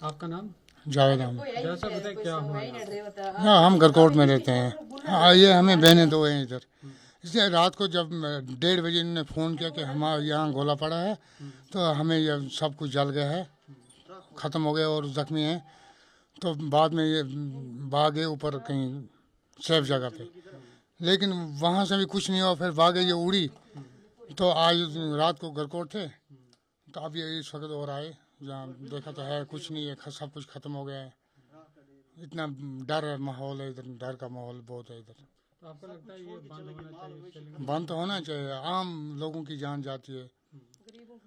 आपका नाम? जावेद अहमद। जैसा बताए क्या हुआ यहाँ? हाँ, हम गरकोट में रहते हैं। हाँ, ये हमें बहनें दो हैं इधर। इसलिए रात को जब 1:30 बजे इन्होंने फ़ोन किया कि हमारे यहाँ गोला पड़ा है, तो हमें ये सब कुछ जल गया है, ख़त्म हो गया और ज़ख्मी हैं। तो बाद में ये भागे ऊपर कहीं सेफ जगह पे, लेकिन वहाँ से भी कुछ नहीं हुआ। फिर भागे ये उड़ी, तो आज रात को गरकोट थे, तो अब ये इस वक्त और आए, जहाँ देखा तो है कुछ नहीं है, सब कुछ ख़त्म हो गया है। इतना डर माहौल है इधर, डर का माहौल बहुत है इधर। तो आपको लगता है ये बंद होना चाहिए सेलिंग? बंद तो होना चाहिए। आम लोगों की जान जाती है,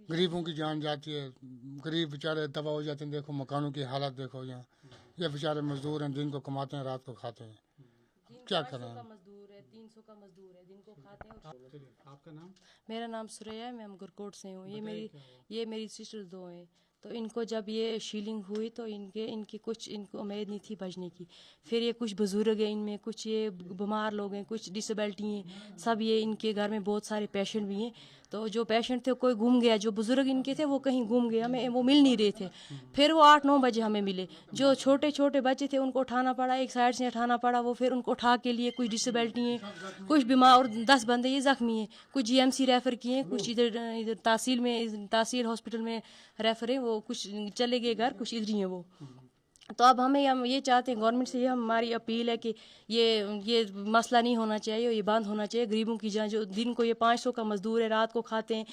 गरीबों की जान जाती है। गरीब बेचारे तबाह हो जाते हैं। देखो मकानों की हालत देखो यहाँ। ये बेचारे मजदूर हैं, दिन को कमाते हैं, रात को खाते हैं। क्या करें? मजदूर है, 300 का मजदूर है, दिन को खाते हैं। चलिए, आपका नाम? मेरा नाम सुरैया है, मैं गरकोट से हूँ। ये मेरी सिस्टर दो हैं। तो इनको जब ये शीलिंग हुई तो इनकी कुछ इनको उम्मीद नहीं थी बचने की। फिर ये कुछ बुजुर्ग हैं, इनमें कुछ ये बीमार लोग हैं, कुछ डिसेबिलिटी हैं, सब ये इनके घर में बहुत सारे पेशेंट भी हैं। तो जो पेशेंट थे कोई गुम गया, जो बुजुर्ग इनके थे वो कहीं गुम गए, हमें वो मिल नहीं रहे थे। फिर वो 8-9 बजे हमें मिले। जो छोटे छोटे बच्चे थे उनको उठाना पड़ा, एक साइड से उठाना पड़ा, वो फिर उनको उठा के लिए कुछ डिसेबिलिटी हैं, कुछ बीमार, और 10 बंदे ये ज़ख्मी हैं। कुछ जीएमसी रेफ़र किए हैं, कुछ इधर तहसील हॉस्पिटल में रेफ़र है, वो कुछ चले गए घर, कुछ इधर ही हैं वो। तो अब हम ये चाहते हैं गवर्नमेंट से, ये हमारी अपील है कि ये मसला नहीं होना चाहिए, ये बंद होना चाहिए। गरीबों की जान, जो दिन को ये 500 का मजदूर है, रात को खाते हैं,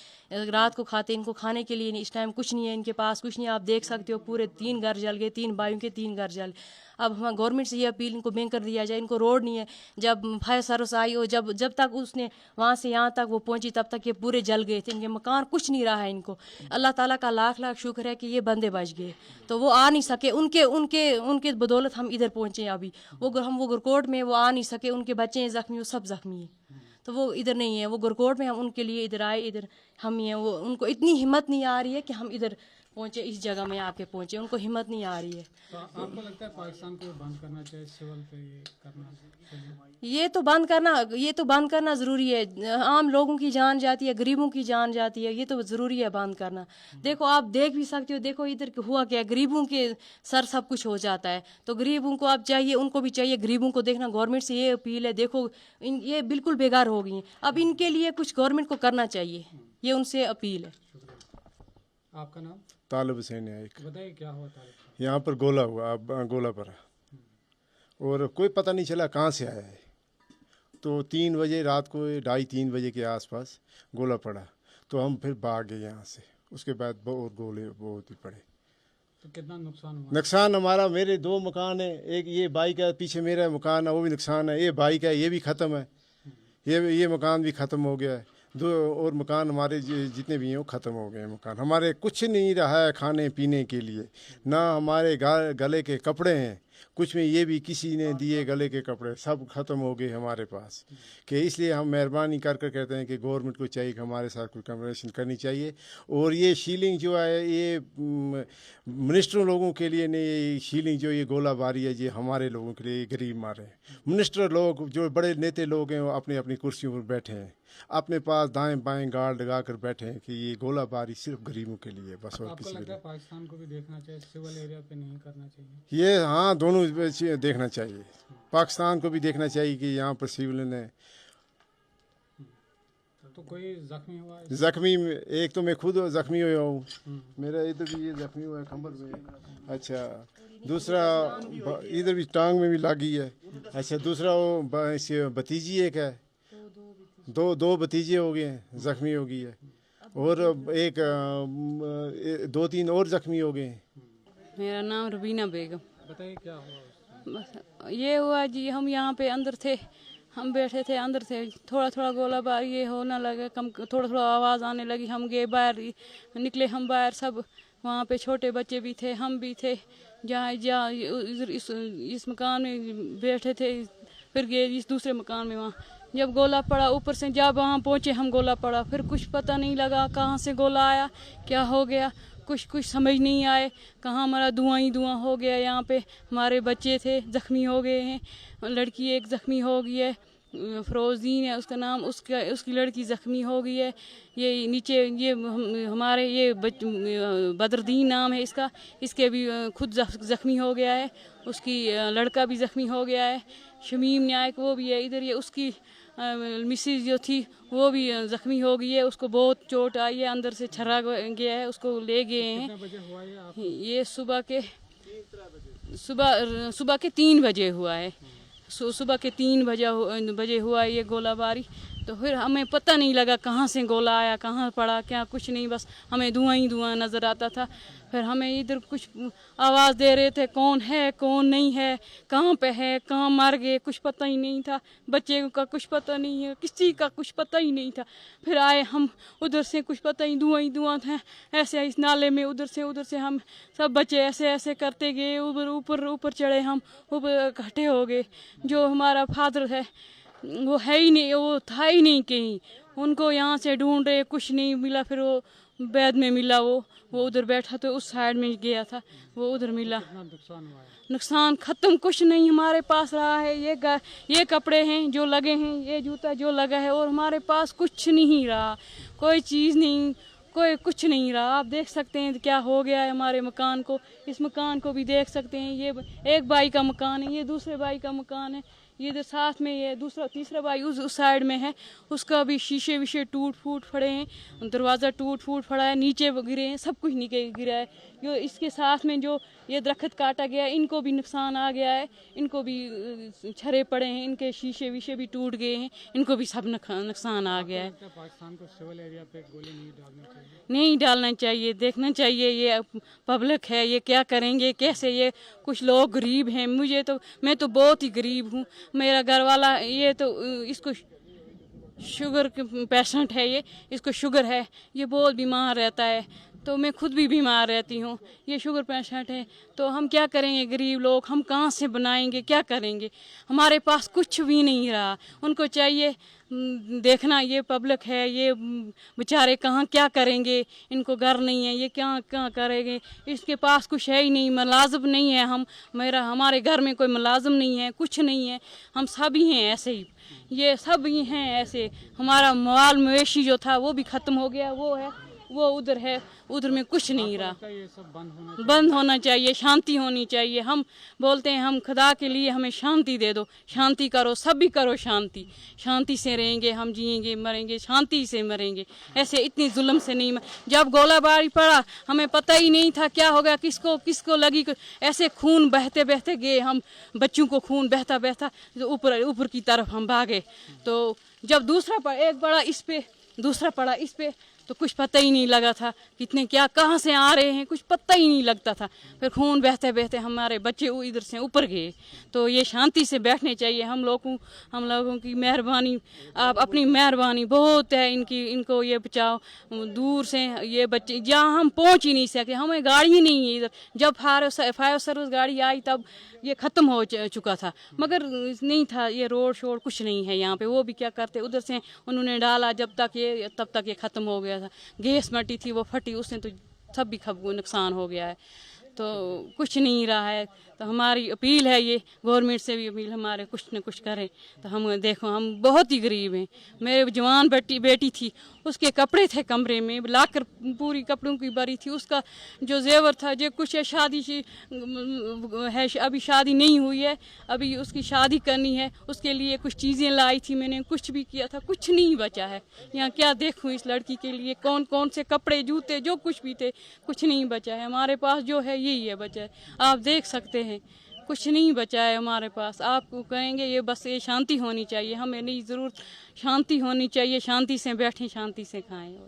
इनको खाने के लिए इस टाइम कुछ नहीं है, इनके पास कुछ नहीं है। आप देख सकते हो पूरे 3 घर जल गए, 3 भाइयों के 3 घर जल। अब हम गवर्नमेंट से ये अपील, इनको बैंक कर दिया जाए। इनको रोड नहीं है, जब फायर सर्विस आई हो, जब तक उसने वहाँ से यहाँ तक वो पहुँची, तब तक ये पूरे जल गए थे। इनके मकान कुछ नहीं रहा है इनको। अल्लाह ताला का लाख लाख शुक्र है कि ये बंदे बच गए। तो वो आ नहीं सके, उनके बदौलत हम इधर पहुँचे हैं अभी। वो गरकोट में वो आ नहीं सके, उनके बच्चे हैं ज़ख्मी, वो सब ज़ख्मी हैं। तो वो इधर नहीं है, वो गरकोट में, हम उनके लिए इधर आए, इधर हम ही हैं। वो उनको इतनी हिम्मत नहीं आ रही है कि हम इधर पहुँचे, इस जगह में आके पहुँचे, उनको हिम्मत नहीं आ रही है। तो आपको लगता है पाकिस्तान को बंद करना चाहिए, सिविल पे ये करना चाहिए? ये तो बंद करना ज़रूरी है। आम लोगों की जान जाती है, गरीबों की जान जाती है, ये तो ज़रूरी है बंद करना। देखो आप देख भी सकते हो, देखो इधर हुआ क्या, गरीबों के सर सब कुछ हो जाता है। तो गरीबों को अब चाहिए, उनको भी चाहिए गरीबों को देखना। गवर्नमेंट से ये अपील है, देखो ये बिल्कुल बेकार हो गई हैं, अब इनके लिए कुछ गवर्नमेंट को करना चाहिए, ये उनसे अपील है। आपका नाम? तालिब हुसैन है। एक बताइए क्या हुआ तालिब? यहाँ पर गोला हुआ, गोला पड़ा और कोई पता नहीं चला कहाँ से आया है। तो 3 बजे रात को, 2:30-3 बजे के आसपास गोला पड़ा, तो हम फिर भाग गए यहाँ से। उसके बाद और गोले बहुत ही पड़े। तो कितना नुकसान हुआ? नुकसान हमारा, मेरे 2 मकान है, एक ये भाई का पीछे मेरा मकान है, वो भी नुकसान है। ये भाई का, ये भी ख़त्म है, ये मकान भी ख़त्म हो गया है। 2 और मकान हमारे जितने भी हैं वो ख़त्म हो गए हैं मकान। हमारे कुछ नहीं रहा है खाने पीने के लिए, ना हमारे गले के कपड़े हैं कुछ में, ये भी किसी ने दिए गले के कपड़े, सब ख़त्म हो गए हमारे पास। कि इसलिए हम मेहरबानी कर कहते हैं कि गवर्नमेंट को चाहिए कि हमारे साथ कोई कन्वर्सेशन करनी चाहिए। और ये शीलिंग जो है, ये मिनिस्टरों लोगों के लिए नहीं, ये शीलिंग जो ये गोलाबारी है, ये हमारे लोगों के लिए गरीब मारे हैं। मिनिस्टर लोग, जो बड़े नेता लोग हैं, वो अपनी अपनी कुर्सियों पर बैठे हैं, अपने पास दाएं बाएं गार्ड लगा कर बैठे हैं कि ये गोलाबारी सिर्फ गरीबों के लिए बस, और आपको किसी लगता है के पाकिस्तान को भी देखना चाहिए, सिविल एरिया पे नहीं करना चाहिए? लिए ये, हाँ, दोनों देखना चाहिए। पाकिस्तान को भी देखना चाहिए कि यहाँ पर सिविलियन है। तो कोई जख्मी हुआ है? जख्मी एक तो मैं खुद जख्मी हुआ हूँ, मेरा इधर भी ये जख्मी हुआ है कमर में। अच्छा, दूसरा इधर भी टांग में भी लगी है। अच्छा, दूसरा वो भतीजी एक है, दो भतीजे हो गए हैं, जख्मी हो गई है। और एक 2-3 और जख्मी हो गए। मेरा नाम रबीना बेगम। बताइए क्या हुआ? बस ये हुआ जी, हम यहाँ पे अंदर थे, हम बैठे थे अंदर थे, थोड़ा थोड़ा गोलाबारी ये होने लगा, थोड़ा थोड़ा आवाज़ आने लगी। हम गए बाहर, निकले हम बाहर, सब वहाँ पे छोटे बच्चे भी थे, हम भी थे। जहाँ इधर इस मकान में बैठे थे, फिर गए इस दूसरे मकान में। वहाँ जब गोला पड़ा, ऊपर से जब वहाँ पहुँचे हम, गोला पड़ा, फिर कुछ पता नहीं लगा कहाँ से गोला आया, क्या हो गया, कुछ समझ नहीं आए। कहाँ हमारा धुआं ही धुआं हो गया। यहाँ पे हमारे बच्चे थे, ज़ख्मी हो गए हैं, लड़की एक ज़ख्मी हो गई है, فروزین ہے اس کا نام، اس کی لڑکی زخمی ہو گئی ہے. یہ نیچے یہ ہمارے یہ بدردین نام ہے اس کا، اس کے بھی خود زخمی ہو گیا ہے. اس کی لڑکا بھی زخمی ہو گیا ہے. شمیم نائک وہ بھی ہے ادھر. یہ اس کی مسز جو تھی وہ بھی زخمی ہو گئی ہے. اس کو بہت چوٹ آئی ہے، اندر سے چھرا گیا ہے. اس کو لے گئے ہیں. یہ صبح کے 3 بجے ہوا ہے. صبح کے 3 بجے ہوا ہے یہ گولہ باری. تو پھر ہمیں پتہ نہیں لگا کہاں سے گولہ آیا، کہاں پڑا، کیا کچھ نہیں، بس ہمیں دھواں ہی دھواں نظر آتا تھا. پھر ہمیں ادھر کچھ آواز دے رہے تھے کون ہے کون نہیں ہے، کہاں پہ ہے، کہاں مر گئے، کچھ پتہ ہی نہیں تھا. بچے کا کچھ پتہ نہیں ہے، کسی کا کچھ پتہ ہی نہیں تھا. پھر آئے ہم ادھر سے، کچھ پتہ ہی دھواں ہی دھواں تھا ایسے اس نالے میں. ادھر سے ہم سب بچے ایسے کرتے گئے، اوپر چڑھے، ہم اوپر اکٹھے ہو گئے. جو ہمارا فادر ہے وہ ہے ہی نہیں، وہ تھا ہی نہیں کہیں. ان کو یہاں سے ڈھونڈ رہے، کچھ نہیں ملا. پھر وہ بیت میں ملا، وہ ادھر بیٹھا تو اس سائڈ میں گیا تھا، وہ ادھر ملا. نقصان ختم کچھ نہیں ہمارے پاس رہا ہے. یہ کپڑے ہیں جو لگے ہیں، یہ جوتا جو لگا ہے، اور ہمارے پاس کچھ نہیں رہا، کوئی چیز نہیں، کوئی کچھ نہیں رہا. آپ دیکھ سکتے ہیں کیا ہو گیا ہے ہمارے مکان کو. اس مکان کو بھی دیکھ سکتے ہیں. یہ ایک بھائی کا مکان ہے، یہ دوسرے بھائی کا مکان ہے. یہ ادھر ساتھ میں یہ تیسرا بھائی اس سائڈ میں ہے، اس کا بھی شیشے ویشے ٹوٹ پھوٹ پڑے ہیں، دروازہ ٹوٹ پھوٹ پڑا ہے، نیچے گرے ہیں، سب کچھ نیچے گرا ہے. جو اس کے ساتھ میں جو یہ درخت کاٹا گیا ہے، ان کو بھی نقصان آ گیا ہے. ان کو بھی چھرے پڑے ہیں، ان کے شیشے ویشے بھی ٹوٹ گئے ہیں، ان کو بھی سب نقصان آ گیا ہے. پاکستان کو سول ایریا پہ گولی نہیں ڈالنا چاہیے؟ نہیں ڈالنا چاہیے، دیکھنا چاہیے. یہ پبلک ہے، یہ کیا کریں گے کیسے؟ یہ کچھ لوگ غریب ہیں. میں تو بہت ہی غریب ہوں. میرا گھر والا یہ تو اس کو شوگر پیشنٹ ہے، اس کو شوگر ہے، یہ بہت بیمار رہتا ہے. تو میں خود بھی بیمار رہتی ہوں. یہ شوگر پیشنٹ ہے، تو ہم کیا کریں گے غریب لوگ؟ ہم کہاں سے بنائیں گے؟ کیا کریں گے؟ ہمارے پاس کچھ بھی نہیں رہا. ان کو چاہیے دیکھنا، یہ پبلک ہے، یہ بیچارے کہاں کیا کریں گے؟ ان کو گھر نہیں ہے، یہ کہاں کریں گے؟ اس کے پاس کچھ ہے ہی نہیں، ملازم نہیں ہے. ہمارے گھر میں کوئی ملازم نہیں ہے، کچھ نہیں ہے. ہم سب ہی ہیں ایسے ہی، یہ سب ہی ہیں ایسے. ہمارا مال مویشی جو تھا وہ بھی ختم ہو گیا. وہ ادھر ہے، ادھر میں کچھ نہیں رہا. یہ سب بند ہونا چاہیے، شانتی ہونی چاہیے. ہم بولتے ہیں ہم خدا کے لیے ہمیں شانتی دے دو، شانتی کرو، سب بھی کرو شانتی. شانتی سے رہیں گے، ہم جئیں گے، مریں گے، شانتی سے مریں گے. ایسے اتنی ظلم سے نہیں. جب گولہ باری پڑا ہمیں پتہ ہی نہیں تھا کیا ہو گیا، کس کو لگی. ایسے خون بہتے گئے، ہم بچوں کو خون بہتا اوپر کی طرف ہم بھاگے. تو جب دوسرا پڑا، ایک پڑا اس پہ، دوسرا پڑا اس پہ، تو کچھ پتہ ہی نہیں لگا تھا کتنے کہاں سے آ رہے ہیں، کچھ پتہ ہی نہیں لگتا تھا. پھر خون بہتے ہمارے بچے ادھر سے اوپر گئے. تو یہ شانتی سے بیٹھنے چاہیے. ہم لوگوں کی مہربانی، آپ اپنی مہربانی بہت ہے ان کو یہ بچاؤ. دور سے یہ بچے جہاں ہم پہنچ ہی نہیں سکتے، ہمیں گاڑی ہی نہیں ہے ادھر. جب فائر سروس گاڑی آئی تب یہ ختم ہو چکا تھا، مگر نہیں تھا یہ روڈ شوڈ کچھ نہیں ہے یہاں پہ. وہ بھی کیا کرتے، ادھر سے انہوں نے ڈالا تب تک یہ ختم ہو گیا تھا. گیس مٹی تھی وہ پھٹی، اس نے تو سب بھی نقصان ہو گیا ہے. تو کچھ نہیں رہا ہے. تو ہماری اپیل ہے، یہ گورنمنٹ سے بھی اپیل، ہمارے کچھ نہ کچھ کریں. تو ہم دیکھو، ہم بہت ہی غریب ہیں. میرے جوان بیٹی تھی، اس کے کپڑے تھے کمرے میں لا کر، پوری کپڑوں کی بری تھی. اس کا جو زیور تھا، جو کچھ شادی ہے، ابھی شادی نہیں ہوئی ہے، ابھی اس کی شادی کرنی ہے. اس کے لیے کچھ چیزیں لائی تھی میں نے، کچھ بھی کیا تھا، کچھ نہیں بچا ہے. یہاں کیا دیکھوں اس لڑکی کے لیے، کون سے کپڑے جوتے جو کچھ بھی تھے، کچھ نہیں بچا ہے. ہمارے پاس جو ہے یہی ہے بچا ہے. آپ دیکھ سکتے ہیں کچھ نہیں بچا ہے ہمارے پاس. آپ کو کہیں گے یہ بس یہ شانتی ہونی چاہیے. ہمیں نہیں ضرورت، شانتی ہونی چاہیے. شانتی سے بیٹھیں، شانتی سے کھائیں.